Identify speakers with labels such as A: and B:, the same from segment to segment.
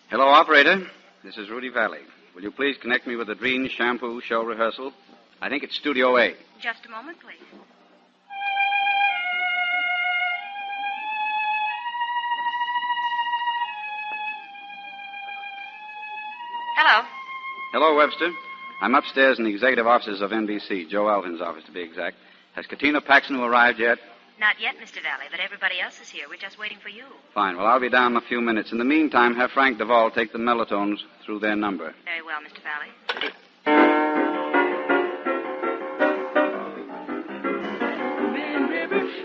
A: Hello, operator. This is Rudy Vallée. Will you please connect me with the Drene shampoo show rehearsal? I think it's Studio A.
B: Just a moment, please. Hello.
A: Hello, Webster. I'm upstairs in the executive offices of NBC, Joe Alvin's office to be exact. Has Katina Paxson arrived yet?
B: Not yet, Mr. Vallée, but everybody else is here. We're just waiting for you.
A: Fine. Well, I'll be down in a few minutes. In the meantime, have Frank Duvall take the melatones through their number.
B: Very well, Mr. Vallée.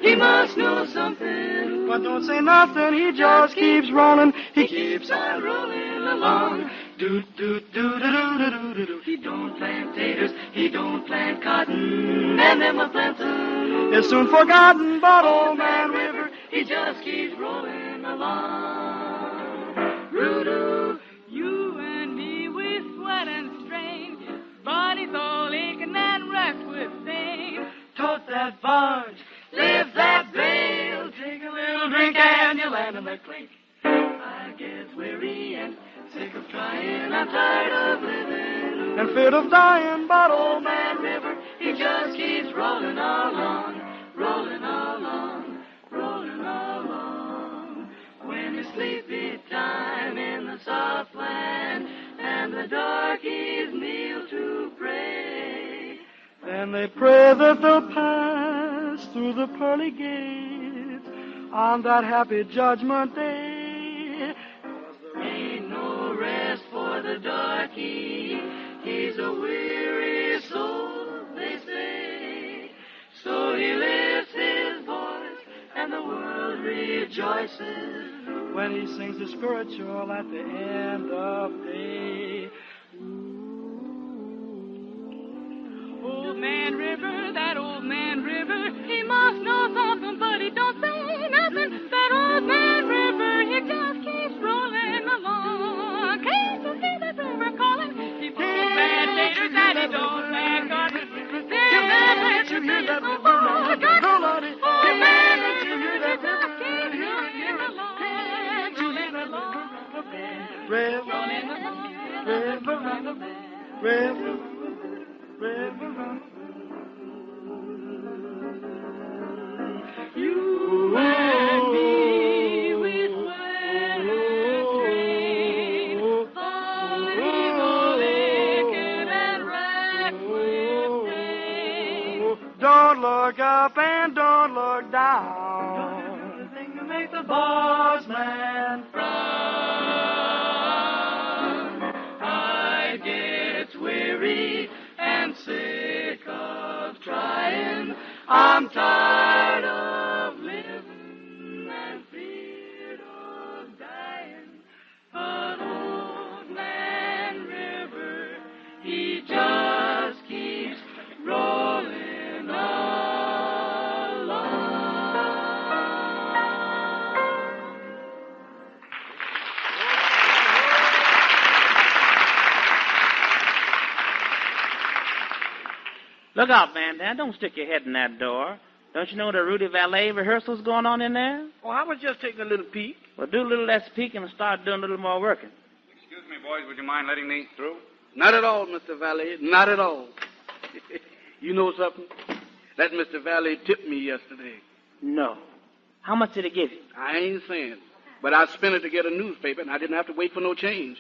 C: He must know something, but don't say nothing. He just keeps rolling. He keeps on rolling along. Do do do do do do do do. He don't plant taters. He don't plant cotton, and them a planting is soon forgotten. But old man River, he just keeps rolling along. Roo-doo, you and me, we sweat and strain. Bodies all aching and racked with pain. Tote that barge, lift that bale, take a little drink and you'll land in the clink. I get weary and sick of trying, I'm tired of living and fit of dying, but old man River, he just keeps rolling along, rolling along, rolling along. When it's sleepy time in the soft land and the darkies kneel to pray, then they pray that they'll pass through the pearly gates on that happy judgment day. 'Cause there ain't no rest for the darky. He's a weary soul, they say. So he lifts his voice and the world rejoices when he sings the spiritual at the end of day. Old man River, that old man River, he must know something, but he don't say nothing. That old man River, he just keeps rolling along. Can't you see that river calling? He pulls bad taters and he don't plant cotton. Can't you hear that river rolling? Oh, Lordy, old man River, he just keeps rolling along. Can't you hear that river rolling along? River, river, river, you and me, we sweat and strain, bodies all aching and racked with pain. Don't look up and don't look down. Don't do anything to make the boss man frown. I get weary and sick of trying. I'm tired of living and feared of dying. But old man River, he just keeps rolling along.
D: Look out, man. Don't stick your head in that door. Don't you know the Rudy Vallée rehearsal's going on in there?
E: Oh, I was just taking a little peek.
D: Well, do a little less peeking and start doing a little more working.
A: Excuse me, boys. Would you mind letting me through?
E: Not at all, Mr. Vallée. Not at all. You know something? That Mr. Vallée tipped me yesterday.
D: No. How much did he give you?
E: I ain't saying. But I spent it to get a newspaper, and I didn't have to wait for no change.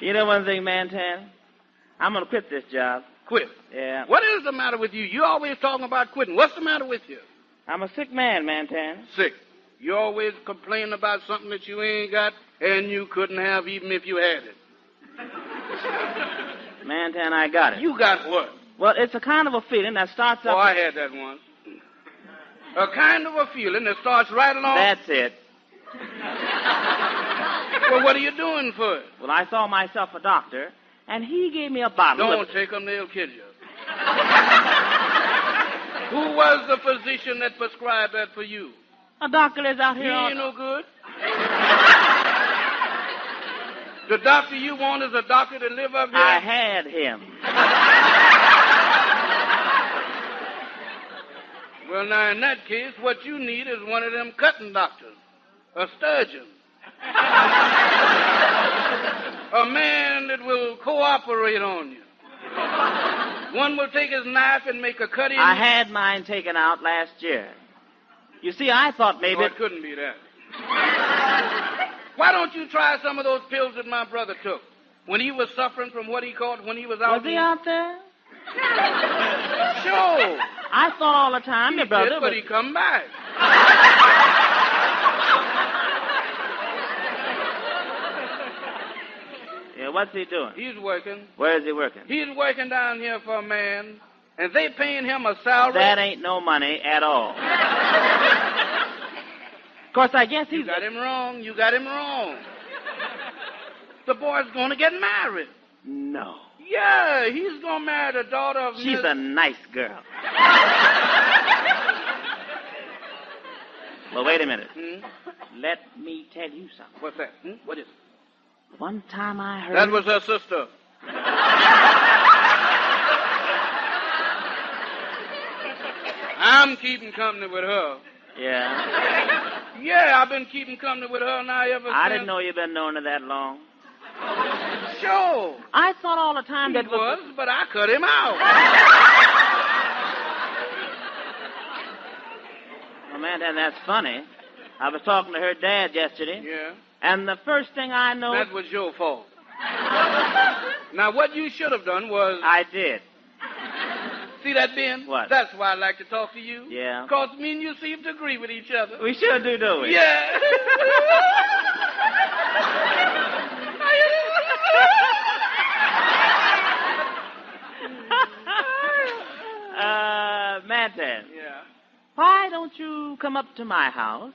D: You know one thing, Mantan? I'm going to quit this job.
E: Quit?
D: Yeah.
E: What is the matter with you? You always talking about quitting. What's the matter with you?
D: I'm a sick man, Mantan.
E: Sick. You always complaining about something that you ain't got and you couldn't have even if you had it.
D: Mantan, I got it.
E: You got what?
D: Well, it's a kind of a feeling that starts up...
E: Oh, I had that once. A kind of a feeling that starts right along...
D: That's it.
E: Well, what are you doing for it?
D: Well, I saw myself a doctor, and he gave me a bottle
E: Don't take them, they'll kill you. Who was the physician that prescribed that for you?
D: A doctor is out
E: He
D: here...
E: ain't no good. The doctor you want is a doctor that live up here?
D: I had him.
E: Well, now, in that case, what you need is one of them cutting doctors. A surgeon. A man that will cooperate on you. One will take his knife and make a cut in
D: I
E: you.
D: had mine taken out last year. You see, I thought maybe...
E: No, it couldn't be that. Why don't you try some of those pills that my brother took when he was suffering from what he called when he was out?
D: Was he out there?
E: Sure.
D: I thought all the time your brother
E: did, but he come back.
D: Yeah, what's he doing?
E: He's working.
D: Where is he working?
E: He's working down here for a man, and they paying him a salary.
D: That ain't no money at all. Of course, I guess he's...
E: You got him wrong. You got him wrong. The boy's going to get married.
D: No.
E: Yeah, he's going to marry the daughter of...
D: She's a nice girl. Well, wait a minute. Let me tell you something.
E: What's that? What is it?
D: One time I heard...
E: That was her sister. I'm keeping company with her.
D: Yeah?
E: Yeah, I've been keeping company with her now ever since.
D: I didn't know you'd been knowing her that long.
E: Sure.
D: I thought all the time that...
E: He was, but I cut him out.
D: Oh, man, that's funny. I was talking to her dad yesterday.
E: Yeah.
D: And the first thing I know...
E: That was your fault. Now, what you should have done was...
D: I did.
E: See that, Ben?
D: What?
E: That's why I like to talk to you.
D: Yeah.
E: Because me and you seem to agree with each other.
D: We sure do, don't we?
E: Yeah.
D: Madden.
E: Yeah.
D: Why don't you come up to my house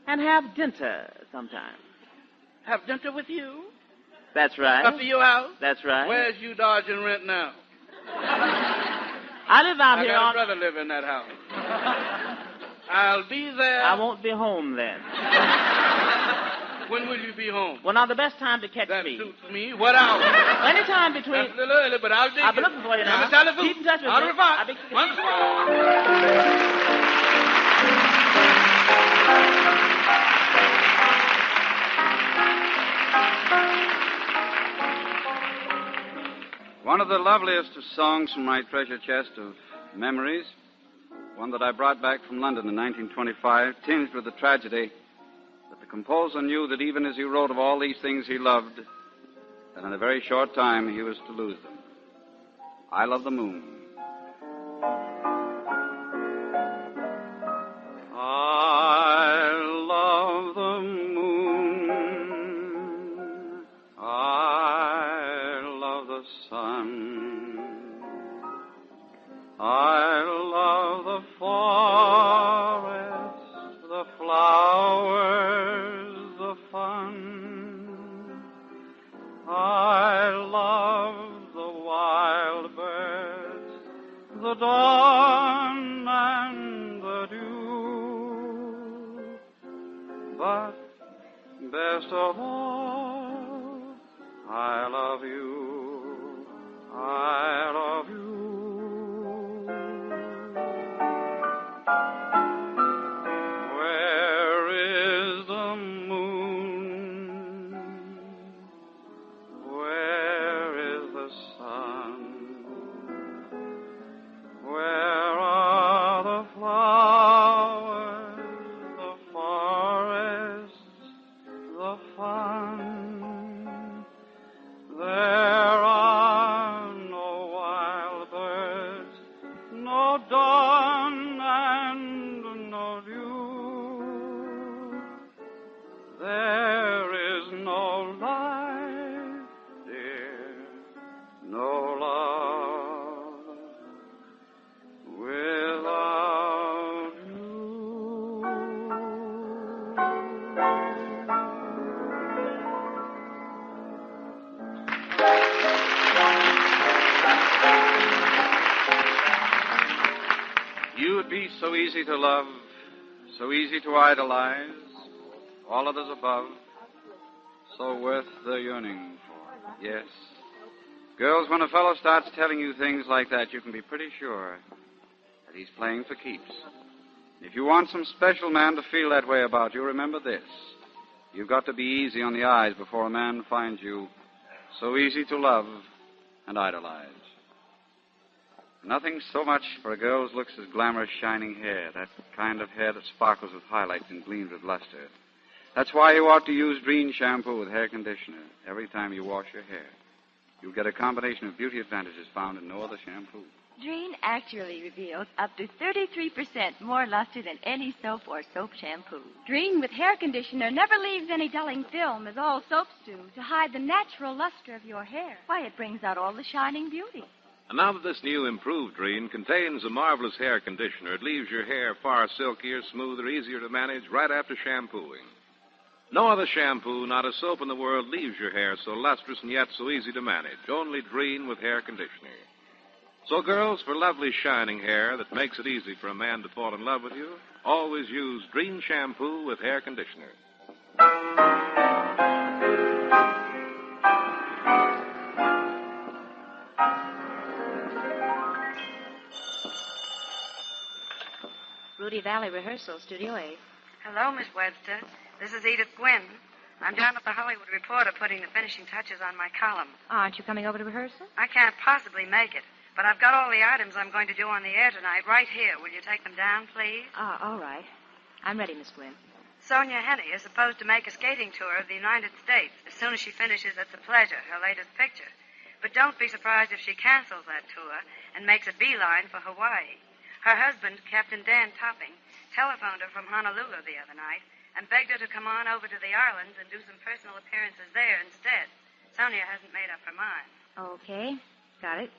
D: and have dinner sometime?
E: Have dinner with you?
D: That's right.
E: Up to your house?
D: That's right.
E: Where's you dodging rent now?
D: I live out here
E: I got
D: on...
E: a brother live in that house. I'll be there.
D: I won't be home then.
E: When will you be home?
D: Well, now, the best time to catch
E: That
D: me...
E: suits me. What hour?
D: Anytime between...
E: That's a little early, but I'll dig
D: I'll be
E: it.
D: looking for you now.
E: Now, Mr. Alphonse,
D: Keep in touch with
E: au
D: me.
E: revoir.
D: I'll be...
E: Once more.
A: One of the loveliest of songs from my treasure chest of memories, one that I brought back from London in 1925, tinged with the tragedy that the composer knew that even as he wrote of all these things he loved, that in a very short time he was to lose them. I Love the Moon. I love the moon. I love the sun. I love the forest, the flowers, the fun. I love the wild birds, the dawn and the dew. But best of all, I love you. I love you. Where is the moon? Where is the sun? Where are the flowers, the forests, the fun? There are no wild birds, no dawn and no dew. There is no life, dear, no love without you. You would be so easy to love, so easy to idolize, all others above, so worth the yearning for. Yes. Girls, when a fellow starts telling you things like that, you can be pretty sure that he's playing for keeps. If you want some special man to feel that way about you, remember this. You've got to be easy on the eyes before a man finds you so easy to love and idolize. Nothing so much for a girl's looks as glamorous, shining hair, that kind of hair that sparkles with highlights and gleams with luster. That's why you ought to use Drene shampoo with hair conditioner every time you wash your hair. You'll get a combination of beauty advantages found in no other shampoo.
F: Drene actually reveals up to 33% more luster than any soap or soap shampoo.
G: Drene with hair conditioner never leaves any dulling film, as all soaps do, to hide the natural luster of your hair.
F: Why, it brings out all the shining beauty.
H: And now that this new improved Drene contains a marvelous hair conditioner, it leaves your hair far silkier, smoother, easier to manage right after shampooing. No other shampoo, not a soap in the world leaves your hair so lustrous and yet so easy to manage. Only Drene with hair conditioner. So, girls, for lovely shining hair that makes it easy for a man to fall in love with you, always use Drene shampoo with hair conditioner.
B: Rudy Vallée Rehearsal, Studio 8.
I: Hello, Miss Webster. This is Edith Gwynn. I'm down at the Hollywood Reporter putting the finishing touches on my column.
B: Aren't you coming over to rehearsal?
I: I can't possibly make it, but I've got all the items I'm going to do on the air tonight right here. Will you take them down, please?
B: All right. I'm ready, Miss Gwynn.
I: Sonia Henney is supposed to make a skating tour of the United States as soon as she finishes It's a Pleasure, her latest picture. But don't be surprised if she cancels that tour and makes a beeline for Hawaii. Her husband, Captain Dan Topping, telephoned her from Honolulu the other night and begged her to come on over to the islands and do some personal appearances there instead. Sonia hasn't made up her mind.
B: Okay. Got it.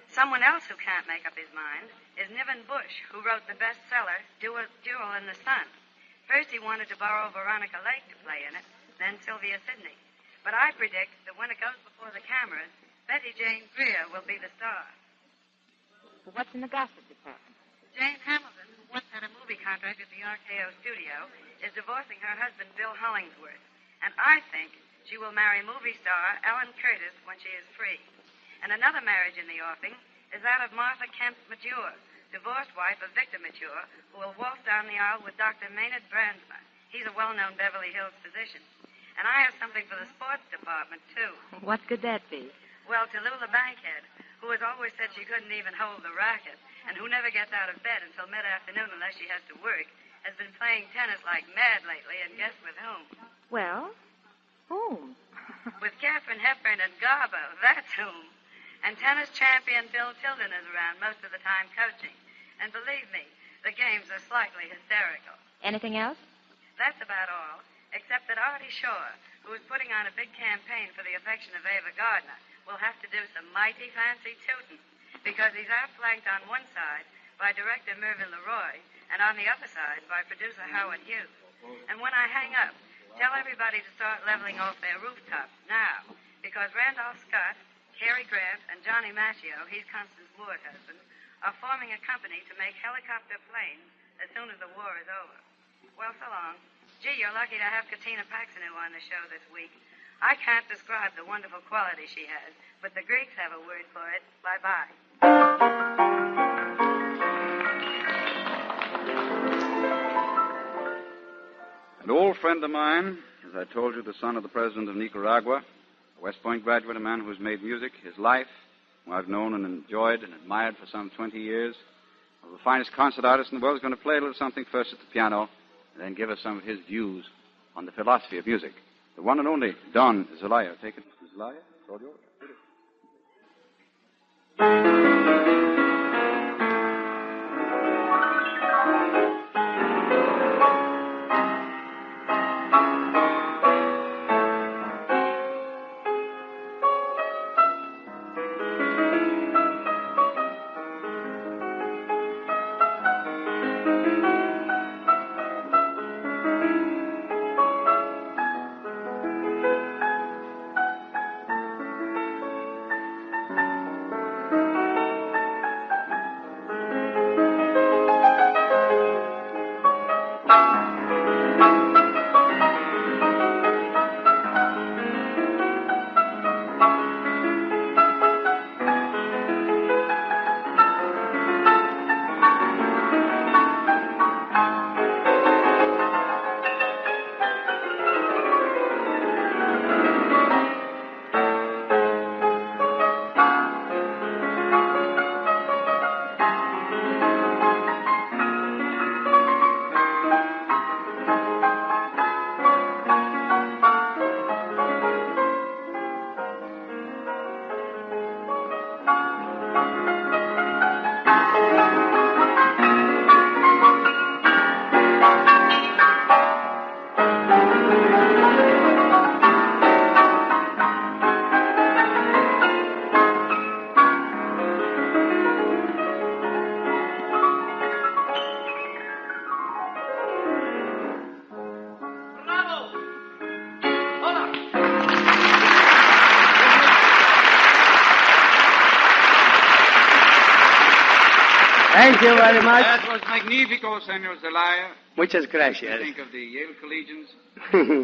I: Someone else who can't make up his mind is Niven Bush, who wrote the bestseller, Duel in the Sun. First, he wanted to borrow Veronica Lake to play in it, then Sylvia Sidney. But I predict that when it goes before the cameras, Betty Jane Greer will be the star.
B: What's in the gossip department?
I: Jane Hamilton, who once had a movie contract at the RKO studio, is divorcing her husband, Bill Hollingsworth. And I think she will marry movie star Ellen Curtis when she is free. And another marriage in the offing is that of Martha Kemp Mature, divorced wife of Victor Mature, who will waltz down the aisle with Dr. Maynard Brandsma. He's a well-known Beverly Hills physician. And I have something for the sports department, too.
B: What could that be?
I: Well, Tallulah Bankhead, who has always said she couldn't even hold the racket, and who never gets out of bed until mid-afternoon unless she has to work, has been playing tennis like mad lately, and guess with whom?
B: Well, whom?
I: With Katharine Hepburn and Garbo, that's whom. And tennis champion Bill Tilden is around most of the time coaching. And believe me, the games are slightly hysterical.
B: Anything else?
I: That's about all, except that Artie Shore, who is putting on a big campaign for the affection of Ava Gardner, will have to do some mighty fancy tooting, because he's outflanked on one side by director Mervyn Leroy, and on the other side by producer Howard Hughes. And when I hang up, tell everybody to start leveling off their rooftops now, because Randolph Scott, Cary Grant, and Johnny Macchio, he's Constance Moore's husband, are forming a company to make helicopter planes as soon as the war is over. Well, so long. Gee, you're lucky to have Katina Paxonu on the show this week. I can't describe the wonderful quality she has, but the Greeks have a word for it. Bye-bye.
A: An old friend of mine, as I told you, the son of the president of Nicaragua, a West Point graduate, a man who has made music his life, who I've known and enjoyed and admired for some 20 years, one of the finest concert artists in the world, is going to play a little something first at the piano and then give us some of his views on the philosophy of music. The one and only Don Zelaya. Take it, Mr. Zelaya. It's all yours.
C: Thank you very much.
A: That was magnifico, Senor Zelaya.
C: Muchas gracias.
A: You think of the Yale Collegians?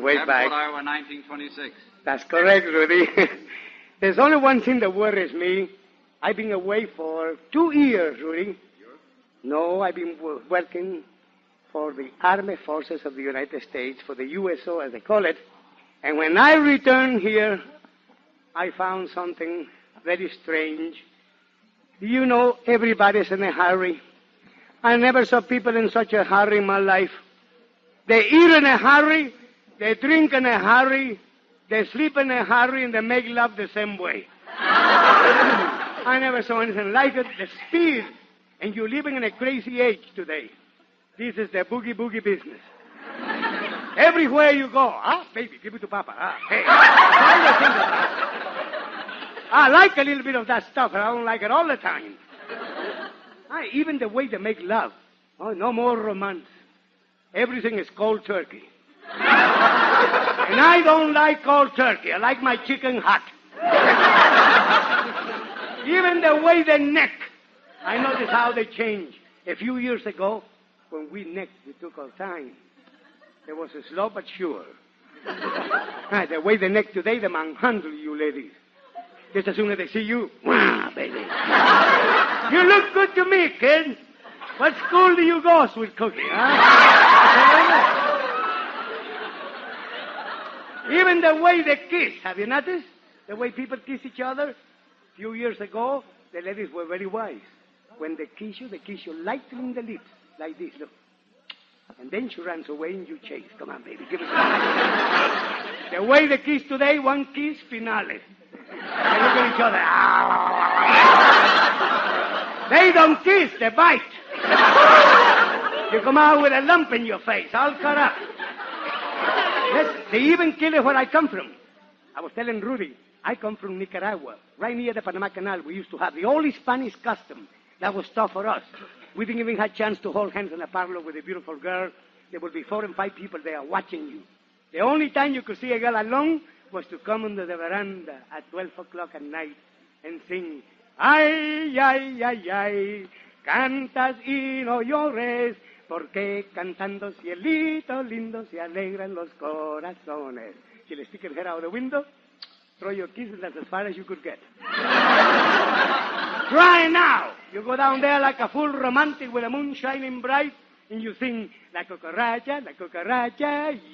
C: Way back.
A: Newport, Iowa, 1926.
C: That's correct, Rudy. There's only one thing that worries me. I've been away for 2 years, Rudy. No, I've been working for the Armed Forces of the United States, for the USO, as they call it. And when I returned here, I found something very strange. You know, everybody's in a hurry. I never saw people in such a hurry in my life. They eat in a hurry, they drink in a hurry, they sleep in a hurry, and they make love the same way. I never saw anything like it. The speed, and you're living in a crazy age today. This is the boogie business. Everywhere you go, baby, give it to Papa. Hey. I like a little bit of that stuff, and I don't like it all the time. Even the way they make love. Oh, no more romance. Everything is cold turkey. And I don't like cold turkey. I like my chicken hot. Even the way they neck. I notice how they change. A few years ago, when we necked, we took our time. There was a slow but sure. The way they neck today, they manhandle you ladies. Just as soon as they see you, wah, baby. You look good to me, kid. What school do you go, sweet cookie, huh? Even the way they kiss, have you noticed? The way people kiss each other? A few years ago, the ladies were very wise. When they kiss you lightly in the lips, like this, look. And then she runs away and you chase. Come on, baby, give it to me. The way they kiss today, one kiss, finale. They look at each other. They don't kiss, they bite. You come out with a lump in your face, all cut up. Yes, they even kill it where I come from. I was telling Rudy, I come from Nicaragua. Right near the Panama Canal, we used to have the old Spanish custom. That was tough for us. We didn't even have a chance to hold hands in a parlor with a beautiful girl. There would be 4 and 5 people there watching you. The only time you could see a girl alone was to come under the veranda at 12 o'clock at night and sing, ay, ay, ay, ay, cantas y no llores, porque cantando cielito lindo se alegran los corazones. She will stick her head out the window, throw your kisses, that's as far as you could get. Try now. You go down there like a full romantic with the moon shining bright, and you sing, la cucaracha,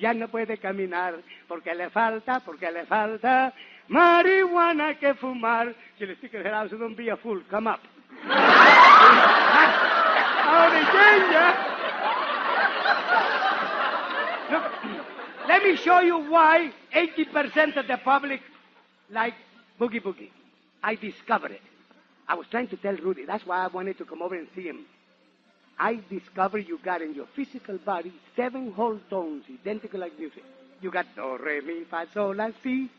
C: ya no puede caminar, porque le falta, marihuana que fumar. She will stick her head out, so don't be a fool, come up. How they change, Look, let me show you why 80% of the public like boogie. I discovered it. I was trying to tell Rudy, that's why I wanted to come over and see him. I discovered you got in your physical body 7 whole tones, identical like music. You got do, re, mi, fa, sol, la, si.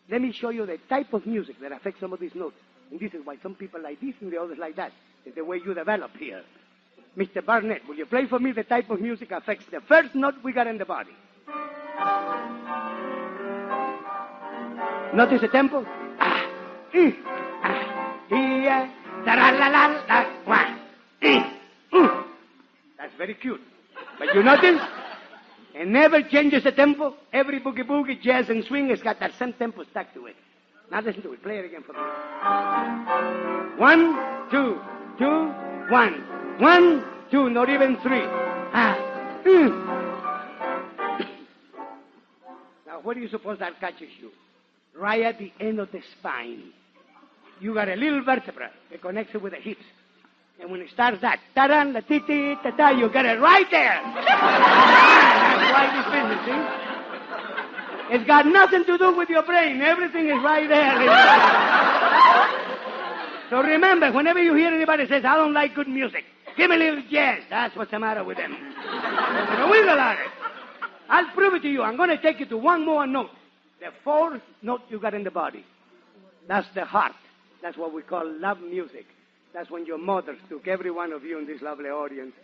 C: Let me show you the type of music that affects some of these notes. And this is why some people like this and the others like that. It's the way you develop here. Mr. Barnett, will you play for me the type of music affects the first note we got in the body? Notice the tempo? That's very cute. But you notice? It never changes the tempo. Every boogie, jazz, and swing has got that same tempo stuck to it. Now listen to it. Play it again for me. 1, 2, 2, 1. 1, 2, not even 3. Now, where do you suppose that catches you? Right at the end of the spine. You got a little vertebra that connects it with the hips. And when it starts that, ta-da, la ti-ti, ta-ta, you got it right there. That's why this business, see? It's got nothing to do with your brain. Everything is right there. So remember, whenever you hear anybody says, I don't like good music, give me a little jazz. That's what's the matter with them. Wiggle at it. I'll prove it to you. I'm going to take you to one more note. The 4th note you got in the body. That's the heart. That's what we call love music. That's when your mothers took every one of you in this lovely audience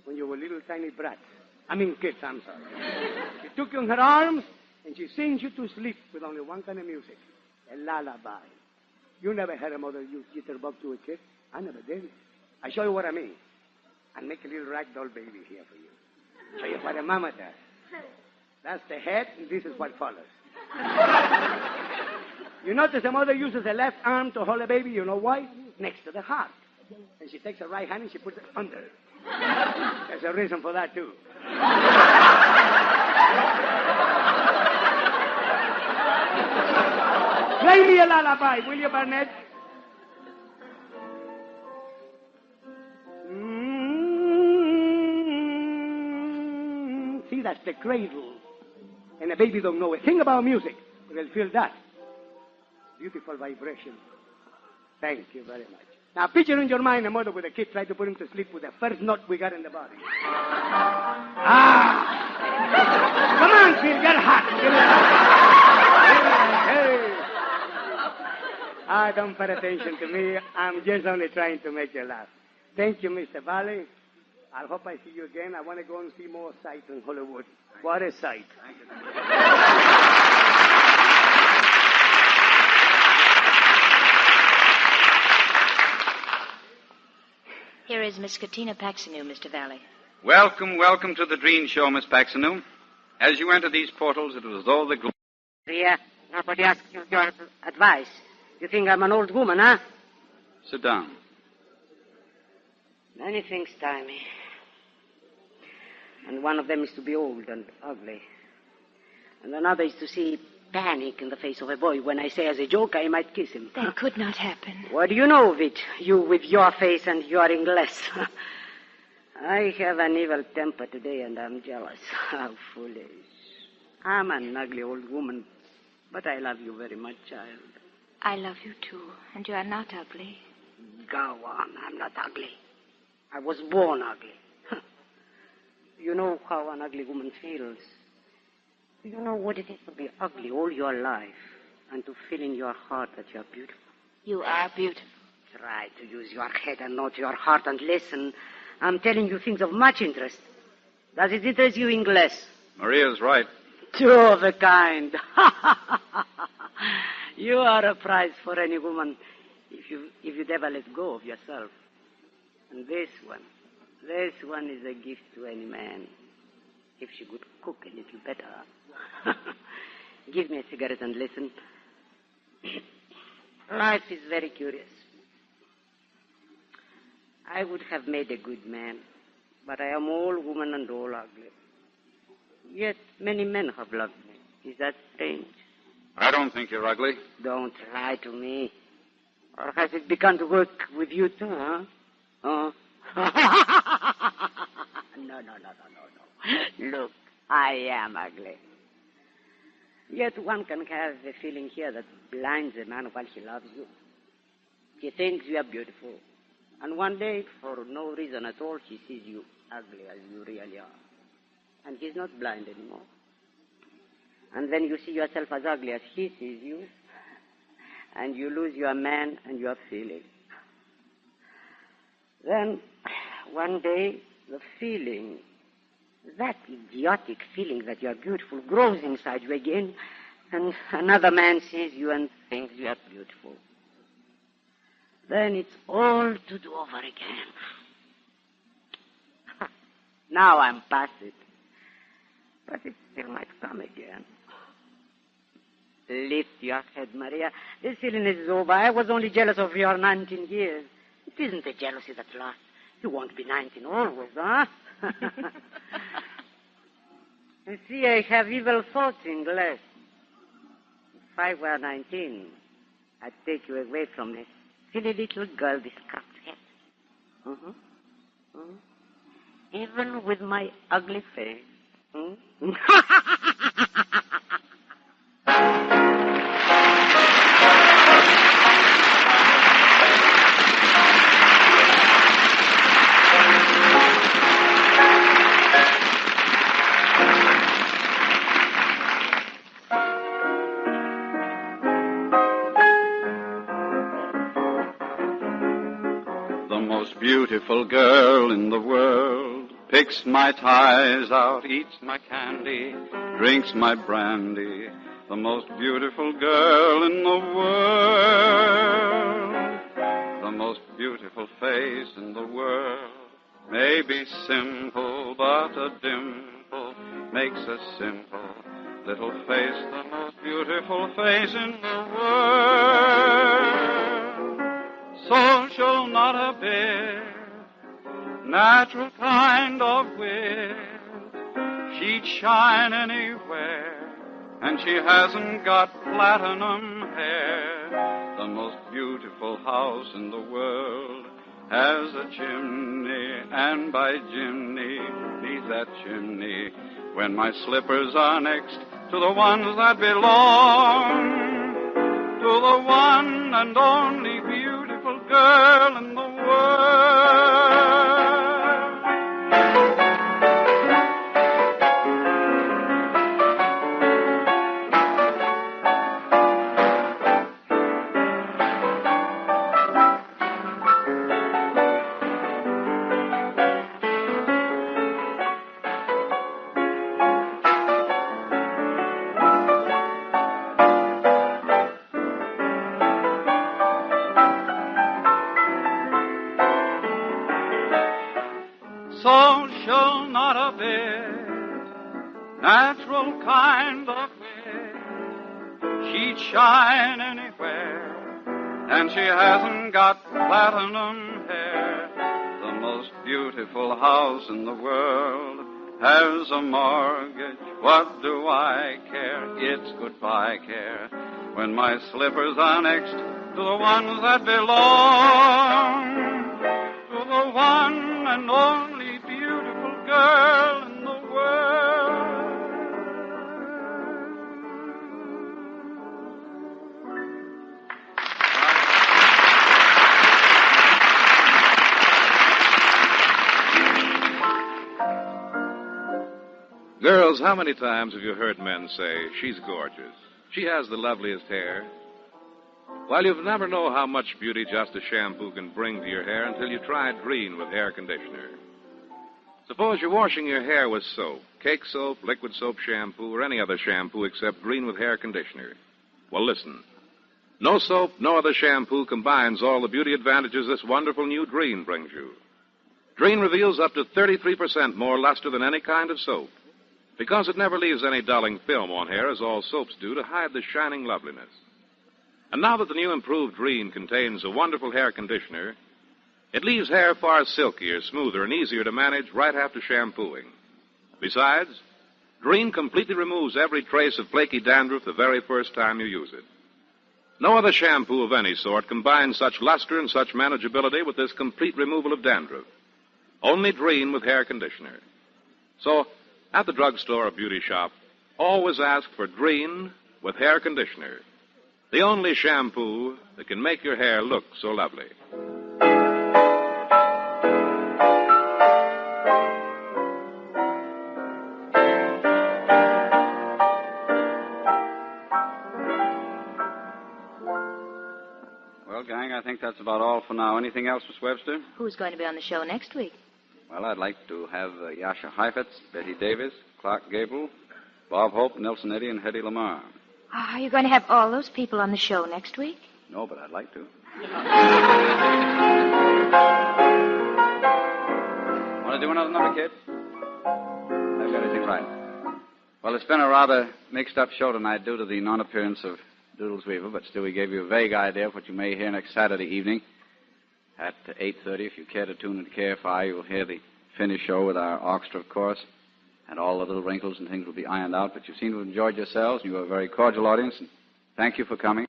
C: when you were little tiny brats. Kids, I'm sorry. She took you in her arms and she sings you to sleep with only one kind of music, a lullaby. You never had a mother use jitterbug to a kid? I never did. I show you what I mean.
J: and make a little ragdoll baby here for you. Show you what a mama does. That's the head, and this is what follows. You notice the mother uses the left arm to hold a baby. You know why? Next to the heart. And she takes her right hand and she puts it under. There's a reason for that, too. Play me a lullaby, will you, Barnett? See, that's the cradle. And the baby don't know a thing about music, but they'll feel that. Beautiful vibration. Thank you very much. Now, picture in your mind a mother with a kid trying to put him to sleep with the first note we got in the body. Come on, kid, get hot. Hey. Don't pay attention to me. I'm just only trying to make you laugh. Thank you, Mr. Vallée. I hope I see you again. I want to go and see more sights in Hollywood. What a sight. Thank you.
B: Here is Miss Katina Paxinu, Mr. Vallée.
A: Welcome to the Drene show, Miss Paxinu. As you entered these portals, it was as though the gloom...
K: Nobody asked you your advice. You think I'm an old woman, huh?
A: Sit down.
K: Many things tie me. And one of them is to be old and ugly. And another is to see panic in the face of a boy when I say as a joke I might kiss him.
B: That could not happen.
K: What do you know of it? You with your face and your English. I have an evil temper today and I'm jealous. How foolish. I'm an ugly old woman, but I love you very much, child.
B: I love you too, and you are not ugly.
K: Go on, I'm not ugly. I was born ugly. You know how an ugly woman feels. You know what it is to be ugly all your life and to feel in your heart that you're beautiful.
B: You are beautiful.
K: Try to use your head and not your heart and listen. I'm telling you things of much interest. Does it interest you, English?
A: Maria's right.
K: Two of a kind. You are a prize for any woman if you'd ever let go of yourself. And this one is a gift to any man. If she could cook a little better. Give me a cigarette and listen. Life is very curious. I would have made a good man, but I am all woman and all ugly. Yet many men have loved me. Is that strange?
A: I don't think you're ugly.
K: Don't lie to me. Or has it begun to work with you too, huh? No. Look, I am ugly. Yet one can have a feeling here that blinds a man while he loves you. He thinks you are beautiful. And one day, for no reason at all, he sees you ugly as you really are. And he's not blind anymore. And then you see yourself as ugly as he sees you. And you lose your man and your feeling. Then, one day, the feeling, that idiotic feeling that you're beautiful, grows inside you again, and another man sees you and thinks you are beautiful. Then it's all to do over again. Now I'm past it. But it still might come again. Lift your head, Maria. The silliness is over. I was only jealous of your 19 years. It isn't a jealousy that lasts. You won't be 19 always, huh? You see, I have evil thoughts in less. If I were 19, I'd take you away from this silly little girl, this cracked head. Even with my ugly face.
A: Beautiful girl in the world picks my ties out, eats my candy, drinks my brandy. The most beautiful girl in the world, the most beautiful face in the world. may be simple, but a dimple makes a simple little face the most beautiful face in the world. Social, not a bit, natural kind of wit. She'd shine anywhere, and she hasn't got platinum hair. The most beautiful house in the world has a chimney, and by chimney, beneath that chimney, when my slippers are next to the ones that belong to the one and only beautiful girl in the world. Social, not a bit, natural kind of wit. She'd shine anywhere, and she hasn't got platinum hair. The most beautiful house in the world has a mortgage. What do I care? It's goodbye care. When my slippers are next to the ones that belong to the one and only beautiful girl in the world.
H: Girls, how many times have you heard men say, she's gorgeous, she has the loveliest hair? Well, you'll never know how much beauty just a shampoo can bring to your hair until you try Drene with hair conditioner. Suppose you're washing your hair with soap, cake soap, liquid soap shampoo, or any other shampoo except Drene with hair conditioner. Well, listen. No soap, no other shampoo combines all the beauty advantages this wonderful new Drene brings you. Drene reveals up to 33% more luster than any kind of soap, because it never leaves any dulling film on hair as all soaps do to hide the shining loveliness. And now that the new improved Drene contains a wonderful hair conditioner, it leaves hair far silkier, smoother, and easier to manage right after shampooing. Besides, Drene completely removes every trace of flaky dandruff the very first time you use it. No other shampoo of any sort combines such luster and such manageability with this complete removal of dandruff. Only Drene with hair conditioner. So, at the drugstore or beauty shop, always ask for Drene with hair conditioner. The only shampoo that can make your hair look so lovely.
A: Well, gang, I think that's about all for now. Anything else, Miss Webster?
B: Who's going to be on the show next week?
A: Well, I'd like to have Yasha Heifetz, Betty Davis, Clark Gable, Bob Hope, Nelson Eddy, and Hedy Lamar.
B: Are you going to have all those people on the show next week?
A: No, but I'd like to. Want to do another number, kid? I've got everything right. Well, it's been a rather mixed-up show tonight due to the non-appearance of Doodles Weaver, but still we gave you a vague idea of what you may hear next Saturday evening at 8:30. If you care to tune into KFI, you'll hear the finished show with our orchestra, of course, and all the little wrinkles and things will be ironed out. But you seem to have enjoyed yourselves, and you are a very cordial audience, and thank you for coming.